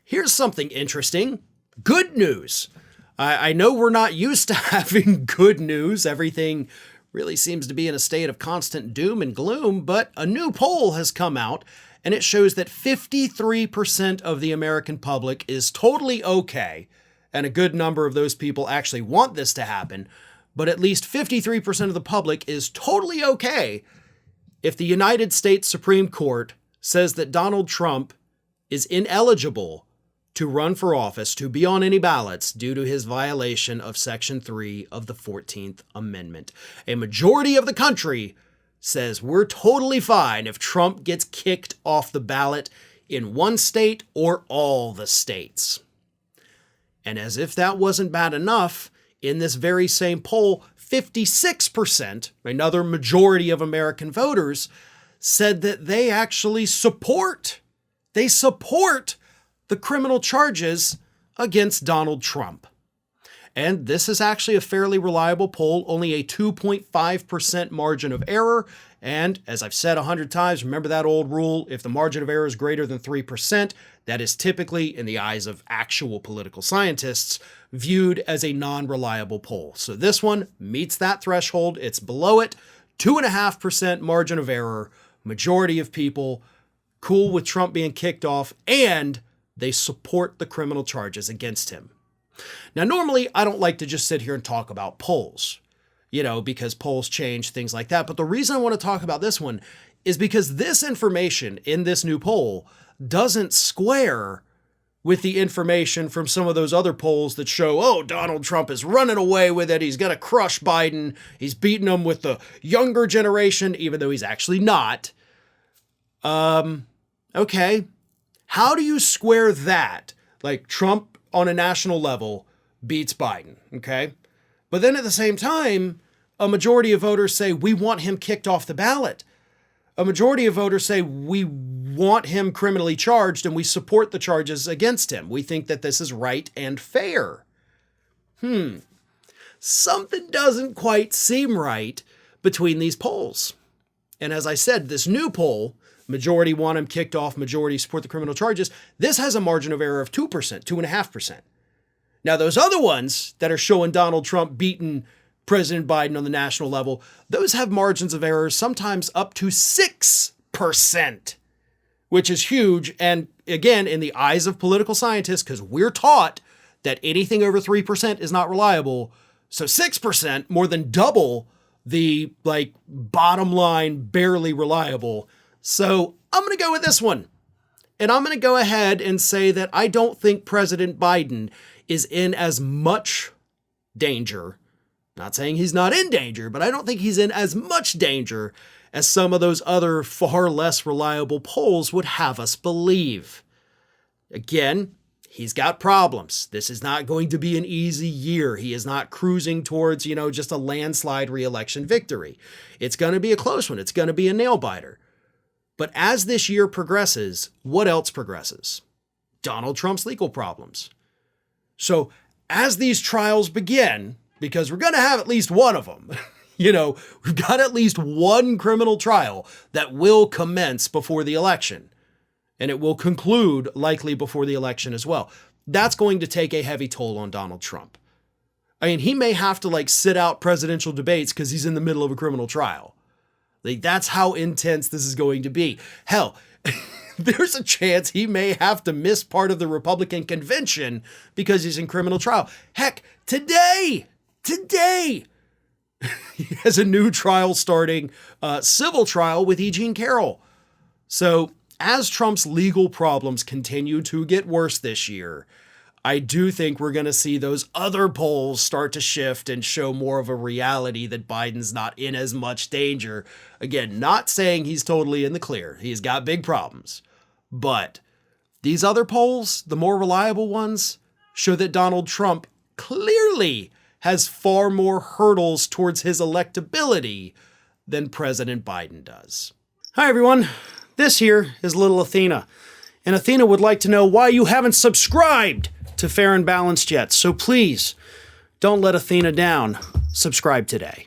Here's something interesting. Good news. I know we're not used to having good news. Everything really seems to be in a state of constant doom and gloom, but a new poll has come out and it shows that 53% of the American public is totally okay, and a good number of those people actually want this to happen, but at least 53% of the public is totally okay if the United States Supreme Court says that Donald Trump is ineligible to run for office, to be on any ballots, due to his violation of Section 3 of the 14th Amendment. A majority of the country says we're totally fine if Trump gets kicked off the ballot in one state or all the states. And as if that wasn't bad enough, in this very same poll, 56%, another majority of American voters, said that they actually support the criminal charges against Donald Trump. And this is actually a fairly reliable poll, only a 2.5% margin of error. And as I've said 100 times, remember that old rule, if the margin of error is greater than 3%, that is typically, in the eyes of actual political scientists, viewed as a non-reliable poll. So this one meets that threshold. It's below it, 2.5% margin of error, majority of people cool with Trump being kicked off, and they support the criminal charges against him. Now, normally, I don't like to just sit here and talk about polls, because polls change, things like that. But the reason I want to talk about this one is because this information in this new poll doesn't square with the information from some of those other polls that show, oh, Donald Trump is running away with it. He's going to crush Biden. He's beating him with the younger generation, even though he's actually not. Okay. How do you square that? Like Trump on a national level beats Biden, okay? But then at the same time, a majority of voters say we want him kicked off the ballot. A majority of voters say we want him criminally charged and we support the charges against him. We think that this is right and fair. Something doesn't quite seem right between these polls. And as I said, this new poll, majority want him kicked off, majority support the criminal charges, this has a margin of error of 2%, 2.5%. Now, those other ones that are showing Donald Trump beating President Biden on the national level, those have margins of error sometimes up to 6%, which is huge. And again, in the eyes of political scientists, because we're taught that anything over 3% is not reliable, so 6%, more than double the bottom line, barely reliable. So I'm going to go with this one. And I'm going to go ahead and say that I don't think President Biden is in as much danger. Not saying he's not in danger, but I don't think he's in as much danger as some of those other far less reliable polls would have us believe. Again, he's got problems. This is not going to be an easy year. He is not cruising towards, just a landslide re-election victory. It's going to be a close one. It's going to be a nail biter. But as this year progresses, what else progresses? Donald Trump's legal problems. So as these trials begin, because we're going to have at least one of them, we've got at least one criminal trial that will commence before the election. And it will conclude likely before the election as well. That's going to take a heavy toll on Donald Trump. I mean, he may have to sit out presidential debates because he's in the middle of a criminal trial. That's how intense this is going to be. Hell, there's a chance he may have to miss part of the Republican convention because he's in criminal trial. Heck, today, he has a new trial starting, civil trial with E. Jean Carroll. So as Trump's legal problems continue to get worse this year, I do think we're going to see those other polls start to shift and show more of a reality that Biden's not in as much danger. Again, not saying he's totally in the clear. He's got big problems. But these other polls, the more reliable ones, show that Donald Trump clearly has far more hurdles towards his electability than President Biden does. Hi, everyone. This here is little Athena. And Athena would like to know why you haven't subscribed to Fair and Balanced yet. So please, don't let Athena down. Subscribe today.